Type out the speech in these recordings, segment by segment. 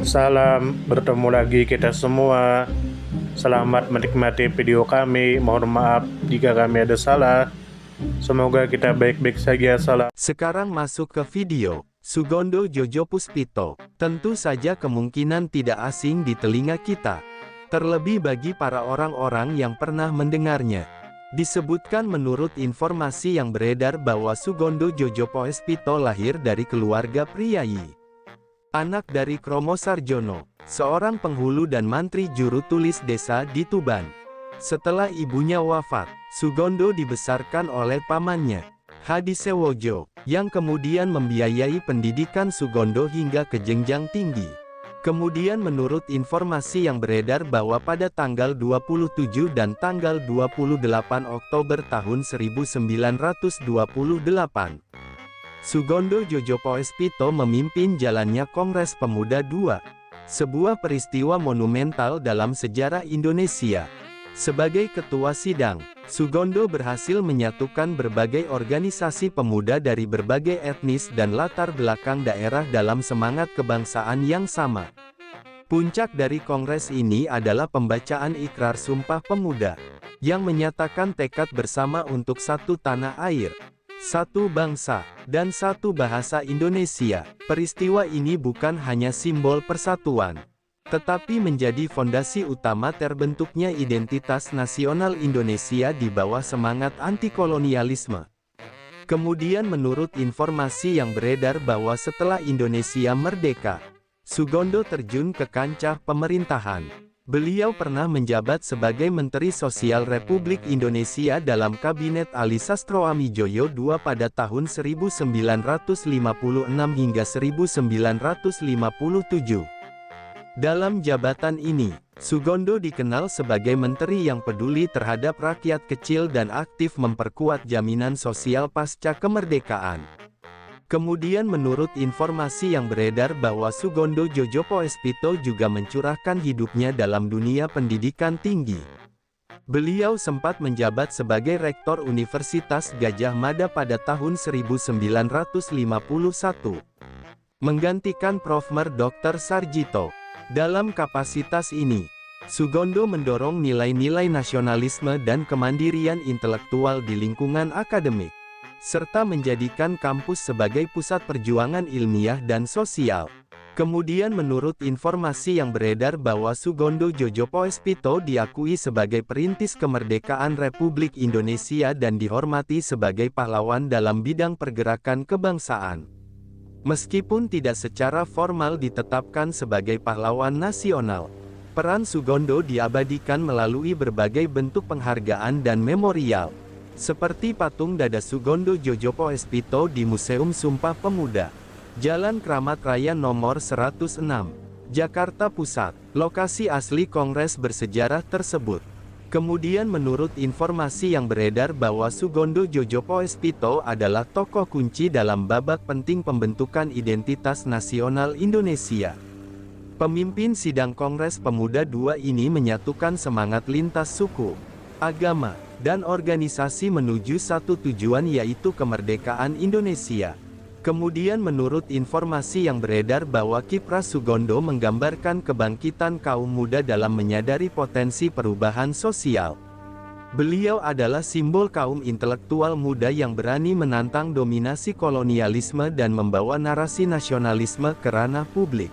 Salam, bertemu lagi kita semua. Selamat menikmati video kami. Mohon maaf jika kami ada salah. Semoga kita baik-baik saja. Salam. Sekarang masuk ke video. Sugondo Jojo Puspito. Tentu saja kemungkinan tidak asing di telinga kita. Terlebih bagi para orang-orang yang pernah mendengarnya. Disebutkan menurut informasi yang beredar bahwa Sugondo Jojo Puspito lahir dari keluarga priayi. Anak dari Kromo Sarjono, seorang penghulu dan mantri juru tulis desa di Tuban. Setelah ibunya wafat, Sugondo dibesarkan oleh pamannya, Hadisewojo, yang kemudian membiayai pendidikan Sugondo hingga ke jenjang tinggi. Kemudian menurut informasi yang beredar bahwa pada tanggal 27 dan tanggal 28 Oktober tahun 1928, Sugondo Jojo Puspito memimpin jalannya Kongres Pemuda II, sebuah peristiwa monumental dalam sejarah Indonesia. Sebagai ketua sidang, Sugondo berhasil menyatukan berbagai organisasi pemuda dari berbagai etnis dan latar belakang daerah dalam semangat kebangsaan yang sama. Puncak dari kongres ini adalah pembacaan Ikrar Sumpah Pemuda, yang menyatakan tekad bersama untuk satu tanah air, satu bangsa, dan satu bahasa Indonesia. Peristiwa ini bukan hanya simbol persatuan, tetapi menjadi fondasi utama terbentuknya identitas nasional Indonesia di bawah semangat antikolonialisme. Kemudian menurut informasi yang beredar bahwa setelah Indonesia merdeka, Sugondo terjun ke kancah pemerintahan. Beliau pernah menjabat sebagai Menteri Sosial Republik Indonesia dalam Kabinet Ali Sastroamidjojo II pada tahun 1956 hingga 1957. Dalam jabatan ini, Sugondo dikenal sebagai menteri yang peduli terhadap rakyat kecil dan aktif memperkuat jaminan sosial pasca kemerdekaan. Kemudian menurut informasi yang beredar bahwa Sugondo Jojo Puspito juga mencurahkan hidupnya dalam dunia pendidikan tinggi. Beliau sempat menjabat sebagai Rektor Universitas Gadjah Mada pada tahun 1951, menggantikan Prof. Dr. Sarjito. Dalam kapasitas ini, Sugondo mendorong nilai-nilai nasionalisme dan kemandirian intelektual di lingkungan akademik, serta menjadikan kampus sebagai pusat perjuangan ilmiah dan sosial. Kemudian menurut informasi yang beredar bahwa Sugondo Jojo Puspito diakui sebagai perintis kemerdekaan Republik Indonesia dan dihormati sebagai pahlawan dalam bidang pergerakan kebangsaan. Meskipun tidak secara formal ditetapkan sebagai pahlawan nasional, peran Sugondo diabadikan melalui berbagai bentuk penghargaan dan memorial, seperti patung dada Sugondo Jojo Puspito di Museum Sumpah Pemuda, Jalan Kramat Raya nomor 106, Jakarta Pusat, lokasi asli kongres bersejarah tersebut. Kemudian menurut informasi yang beredar bahwa Sugondo Jojo Puspito adalah tokoh kunci dalam babak penting pembentukan identitas nasional Indonesia. Pemimpin sidang Kongres Pemuda II ini menyatukan semangat lintas suku, agama, dan organisasi menuju satu tujuan yaitu kemerdekaan Indonesia. Kemudian menurut informasi yang beredar bahwa kiprah Sugondo menggambarkan kebangkitan kaum muda dalam menyadari potensi perubahan sosial. Beliau adalah simbol kaum intelektual muda yang berani menantang dominasi kolonialisme dan membawa narasi nasionalisme ke ranah publik.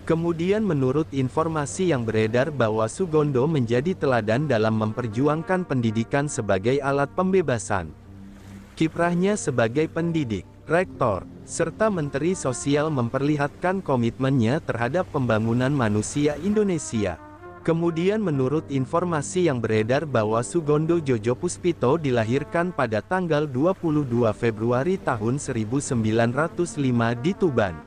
Kemudian menurut informasi yang beredar bahwa Sugondo menjadi teladan dalam memperjuangkan pendidikan sebagai alat pembebasan. Kiprahnya sebagai pendidik, rektor, serta menteri sosial memperlihatkan komitmennya terhadap pembangunan manusia Indonesia. Kemudian menurut informasi yang beredar bahwa Sugondo Jojo Puspito dilahirkan pada tanggal 22 Februari tahun 1905 di Tuban,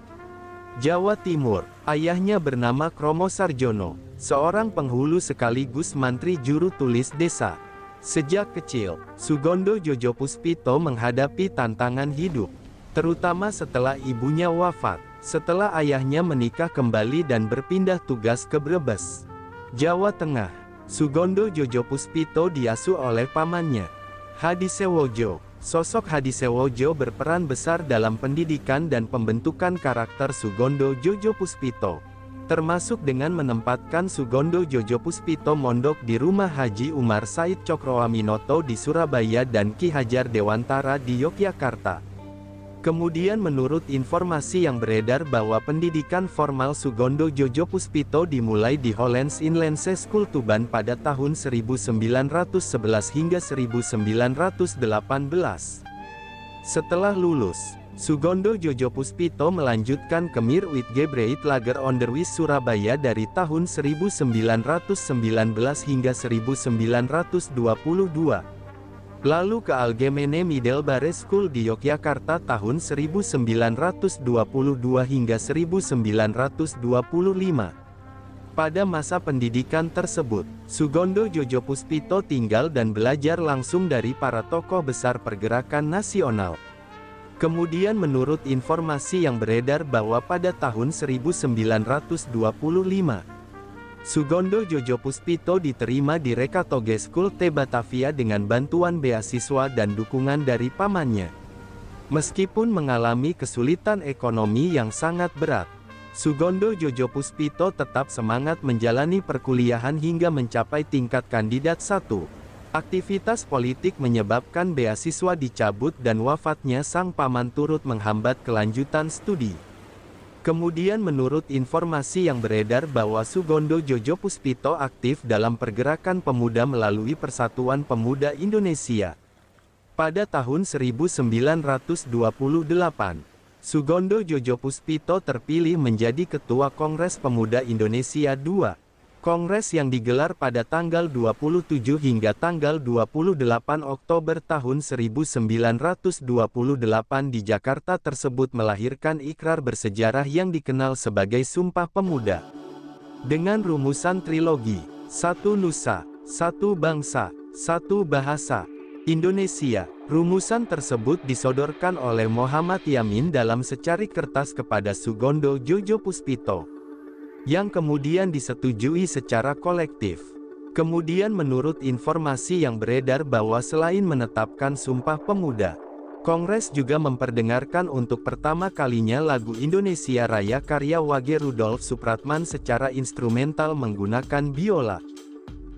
Jawa Timur. Ayahnya bernama Kromo Sarjono, seorang penghulu sekaligus mantri juru tulis desa. Sejak kecil, Sugondo Jojo Puspito menghadapi tantangan hidup, terutama setelah ibunya wafat, setelah ayahnya menikah kembali dan berpindah tugas ke Brebes, Jawa Tengah. Sugondo Jojo Puspito diasuh oleh pamannya, Hadisewojo. Sosok Hadisewojo berperan besar dalam pendidikan dan pembentukan karakter Sugondo Jojo Puspito. termasuk dengan menempatkan Sugondo Jojopuspito mondok di rumah Haji Umar Said Cokroaminoto di Surabaya dan Ki Hajar Dewantara di Yogyakarta. Kemudian menurut informasi yang beredar bahwa pendidikan formal Sugondo Jojopuspito dimulai di Hollands Inlandse School Tuban pada tahun 1911 hingga 1918. Setelah lulus, Sugondo Jojopuspito melanjutkan ke Mir Uitgebreid Lager Onderwijs Surabaya dari tahun 1919 hingga 1922. Lalu ke Algemene Middelbare School di Yogyakarta tahun 1922 hingga 1925. Pada masa pendidikan tersebut, Sugondo Jojopuspito tinggal dan belajar langsung dari para tokoh besar pergerakan nasional. Kemudian menurut informasi yang beredar bahwa pada tahun 1925, Sugondo Jojopuspito diterima di Rekatoge School T Batavia dengan bantuan beasiswa dan dukungan dari pamannya. Meskipun mengalami kesulitan ekonomi yang sangat berat, Sugondo Jojopuspito tetap semangat menjalani perkuliahan hingga mencapai tingkat kandidat 1. Aktivitas politik menyebabkan beasiswa dicabut dan wafatnya sang paman turut menghambat kelanjutan studi. Kemudian menurut informasi yang beredar bahwa Sugondo Jojopuspito aktif dalam pergerakan pemuda melalui Persatuan Pemuda Indonesia. Pada tahun 1928, Sugondo Jojopuspito terpilih menjadi Ketua Kongres Pemuda Indonesia II. Kongres yang digelar pada tanggal 27 hingga tanggal 28 Oktober tahun 1928 di Jakarta tersebut melahirkan ikrar bersejarah yang dikenal sebagai Sumpah Pemuda. Dengan rumusan trilogi, Satu Nusa, Satu Bangsa, Satu Bahasa, Indonesia, rumusan tersebut disodorkan oleh Muhammad Yamin dalam secari kertas kepada Sugondo Jojopuspito, yang kemudian disetujui secara kolektif. Kemudian menurut informasi yang beredar bahwa selain menetapkan Sumpah Pemuda, Kongres juga memperdengarkan untuk pertama kalinya lagu Indonesia Raya karya Wage Rudolf Supratman secara instrumental menggunakan biola.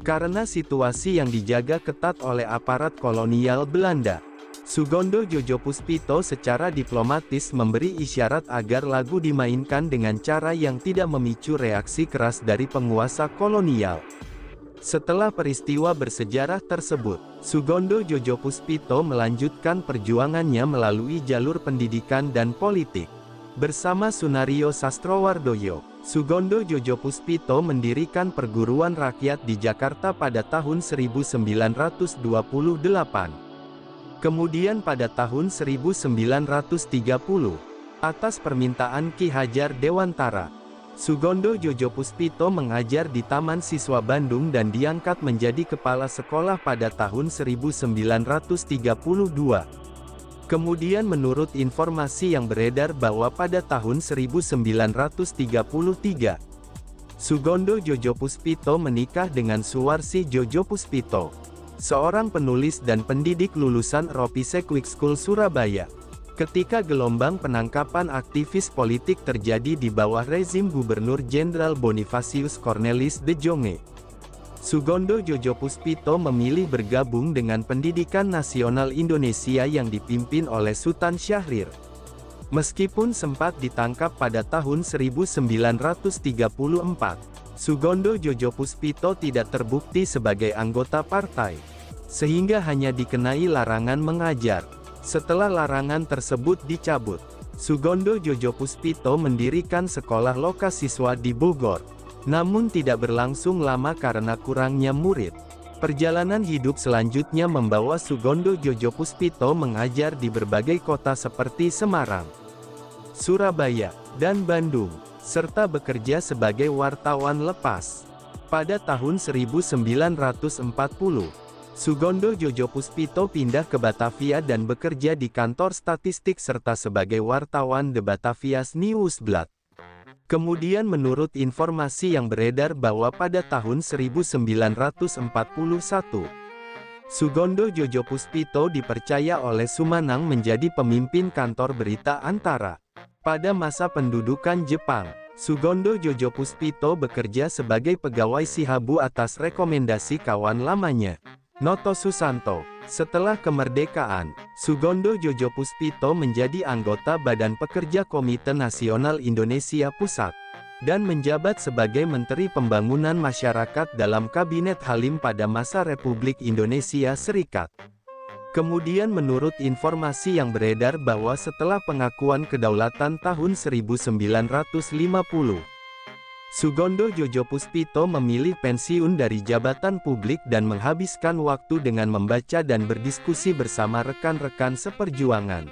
Karena situasi yang dijaga ketat oleh aparat kolonial Belanda, Sugondo Jojopuspito secara diplomatis memberi isyarat agar lagu dimainkan dengan cara yang tidak memicu reaksi keras dari penguasa kolonial. Setelah peristiwa bersejarah tersebut, Sugondo Jojopuspito melanjutkan perjuangannya melalui jalur pendidikan dan politik. Bersama Sunario Sastrowardoyo, Sugondo Jojopuspito mendirikan perguruan rakyat di Jakarta pada tahun 1928. Kemudian pada tahun 1930, atas permintaan Ki Hajar Dewantara, Sugondo Jojopuspito mengajar di Taman Siswa Bandung dan diangkat menjadi kepala sekolah pada tahun 1932. Kemudian menurut informasi yang beredar bahwa pada tahun 1933, Sugondo Jojopuspito menikah dengan Suwarsi Jojopuspito, seorang penulis dan pendidik lulusan Ropise Quick School Surabaya. Ketika gelombang penangkapan aktivis politik terjadi di bawah rezim Gubernur Jenderal Bonifacius Cornelis de Jonge, Sugondo Jojopuspito memilih bergabung dengan Pendidikan Nasional Indonesia yang dipimpin oleh Sultan Syahrir. Meskipun sempat ditangkap pada tahun 1934, Sugondo Jojopuspito tidak terbukti sebagai anggota partai, sehingga hanya dikenai larangan mengajar. Setelah larangan tersebut dicabut, Sugondo Jojopuspito mendirikan sekolah lokasiswa di Bogor, namun tidak berlangsung lama karena kurangnya murid. Perjalanan hidup selanjutnya membawa Sugondo Jojopuspito mengajar di berbagai kota seperti Semarang, Surabaya, dan Bandung, serta bekerja sebagai wartawan lepas. Pada tahun 1940, Sugondo Jojopuspito pindah ke Batavia dan bekerja di kantor statistik serta sebagai wartawan The Batavia's Nieuwsblad. Kemudian menurut informasi yang beredar bahwa pada tahun 1941, Sugondo Jojopuspito dipercaya oleh Sumanang menjadi pemimpin kantor berita Antara. Pada masa pendudukan Jepang, Sugondo Jojopuspito bekerja sebagai pegawai Sihabu atas rekomendasi kawan lamanya, Noto Susanto. Setelah kemerdekaan, Sugondo Jojopuspito menjadi anggota Badan Pekerja Komite Nasional Indonesia Pusat, dan menjabat sebagai Menteri Pembangunan Masyarakat dalam Kabinet Halim pada masa Republik Indonesia Serikat. Kemudian menurut informasi yang beredar bahwa setelah pengakuan kedaulatan tahun 1950, Sugondo Jojopuspito memilih pensiun dari jabatan publik dan menghabiskan waktu dengan membaca dan berdiskusi bersama rekan-rekan seperjuangan.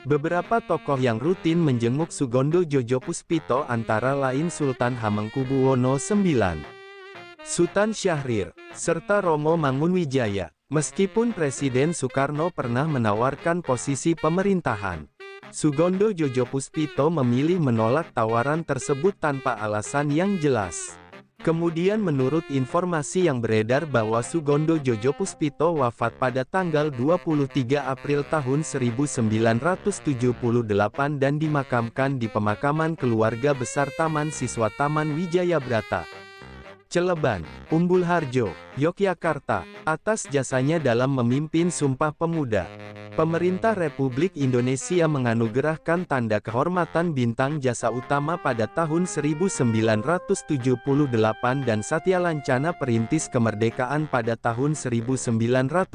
Beberapa tokoh yang rutin menjenguk Sugondo Jojopuspito antara lain Sultan Hamengkubuwono IX, Sutan Syahrir, serta Romo Mangunwijaya. Meskipun Presiden Soekarno pernah menawarkan posisi pemerintahan, Sugondo Jojopuspito memilih menolak tawaran tersebut tanpa alasan yang jelas. Kemudian menurut informasi yang beredar bahwa Sugondo Jojopuspito wafat pada tanggal 23 April tahun 1978 dan dimakamkan di pemakaman keluarga besar Taman Siswa Taman Wijaya Brata, Celeban, Umbul Harjo, Yogyakarta, atas jasanya dalam memimpin Sumpah Pemuda. Pemerintah Republik Indonesia menganugerahkan tanda kehormatan Bintang Jasa Utama pada tahun 1978 dan Satya Lancana Perintis Kemerdekaan pada tahun 1992.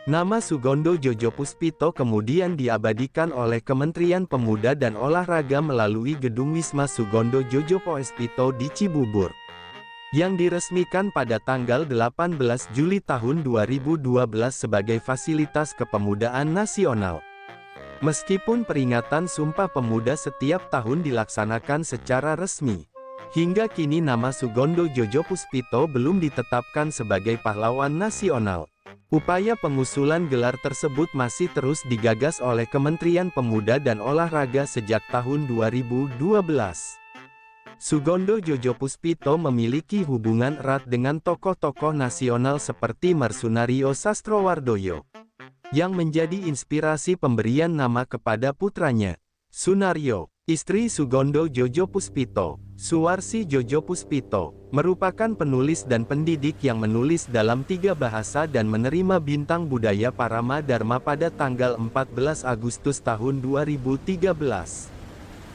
Nama Sugondo Jojopuspito kemudian diabadikan oleh Kementerian Pemuda dan Olahraga melalui Gedung Wisma Sugondo Jojopuspito di Cibubur, yang diresmikan pada tanggal 18 Juli tahun 2012 sebagai fasilitas kepemudaan nasional. Meskipun peringatan Sumpah Pemuda setiap tahun dilaksanakan secara resmi, hingga kini nama Sugondo Jojopuspito belum ditetapkan sebagai pahlawan nasional. Upaya pengusulan gelar tersebut masih terus digagas oleh Kementerian Pemuda dan Olahraga sejak tahun 2012. Sugondo Jojopuspito memiliki hubungan erat dengan tokoh-tokoh nasional seperti Marsunario Sastrowardoyo, yang menjadi inspirasi pemberian nama kepada putranya, Sunario. Istri Sugondo Jojopuspito, Suwarsi Jojopuspito, merupakan penulis dan pendidik yang menulis dalam 3 bahasa dan menerima Bintang Budaya Parama Dharma pada tanggal 14 Agustus tahun 2013.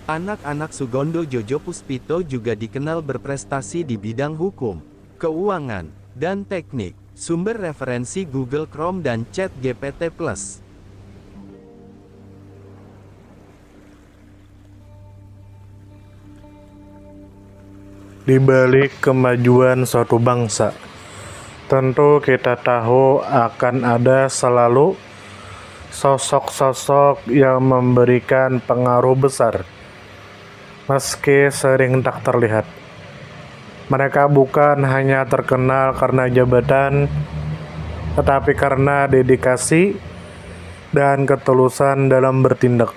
Anak-anak Sugondo Jojopuspito juga dikenal berprestasi di bidang hukum, keuangan, dan teknik. Sumber referensi Google Chrome dan ChatGPT+. Di balik kemajuan suatu bangsa, tentu kita tahu akan ada selalu sosok-sosok yang memberikan pengaruh besar, meski sering tak terlihat. Mereka bukan hanya terkenal karena jabatan, tetapi karena dedikasi dan ketulusan dalam bertindak.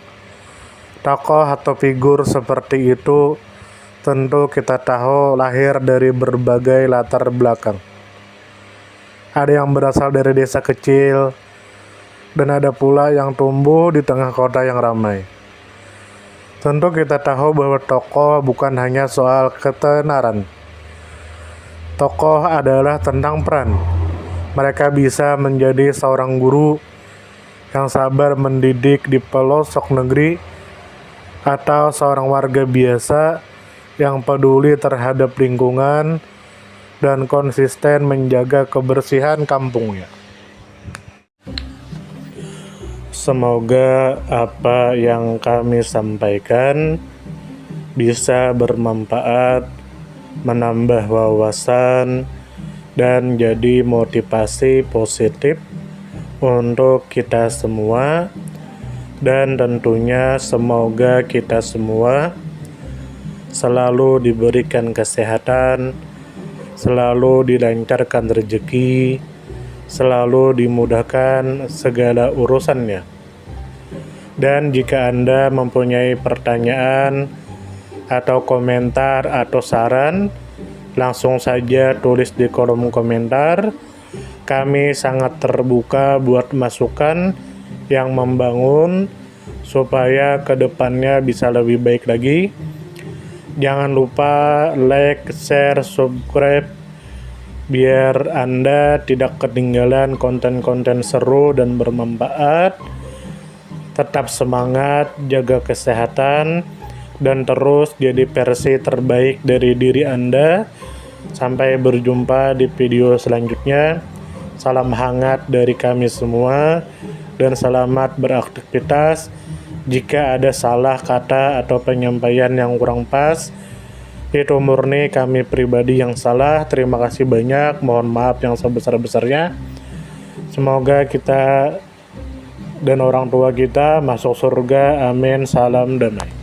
Tokoh atau figur seperti itu tentu kita tahu lahir dari berbagai latar belakang. Ada yang berasal dari desa kecil, dan ada pula yang tumbuh di tengah kota yang ramai. Tentu kita tahu bahwa tokoh bukan hanya soal ketenaran. Tokoh adalah tentang peran. Mereka bisa menjadi seorang guru yang sabar mendidik di pelosok negeri, atau seorang warga biasa yang peduli terhadap lingkungan dan konsisten menjaga kebersihan kampungnya. Semoga apa yang kami sampaikan bisa bermanfaat, menambah wawasan, dan jadi motivasi positif untuk kita semua, dan tentunya semoga kita semua selalu diberikan kesehatan, selalu dilancarkan rezeki, selalu dimudahkan segala urusannya. Dan jika Anda mempunyai pertanyaan atau komentar atau saran, langsung saja tulis di kolom komentar. Kami sangat terbuka buat masukan yang membangun supaya kedepannya bisa lebih baik lagi. Jangan lupa like, share, subscribe biar Anda tidak ketinggalan konten-konten seru dan bermanfaat. Tetap semangat, jaga kesehatan, dan terus jadi versi terbaik dari diri Anda. Sampai berjumpa di video selanjutnya. Salam hangat dari kami semua dan selamat beraktivitas. Jika ada salah kata atau penyampaian yang kurang pas, itu murni kami pribadi yang salah. Terima kasih banyak, mohon maaf yang sebesar-besarnya. Semoga kita dan orang tua kita masuk surga, amin. Salam damai.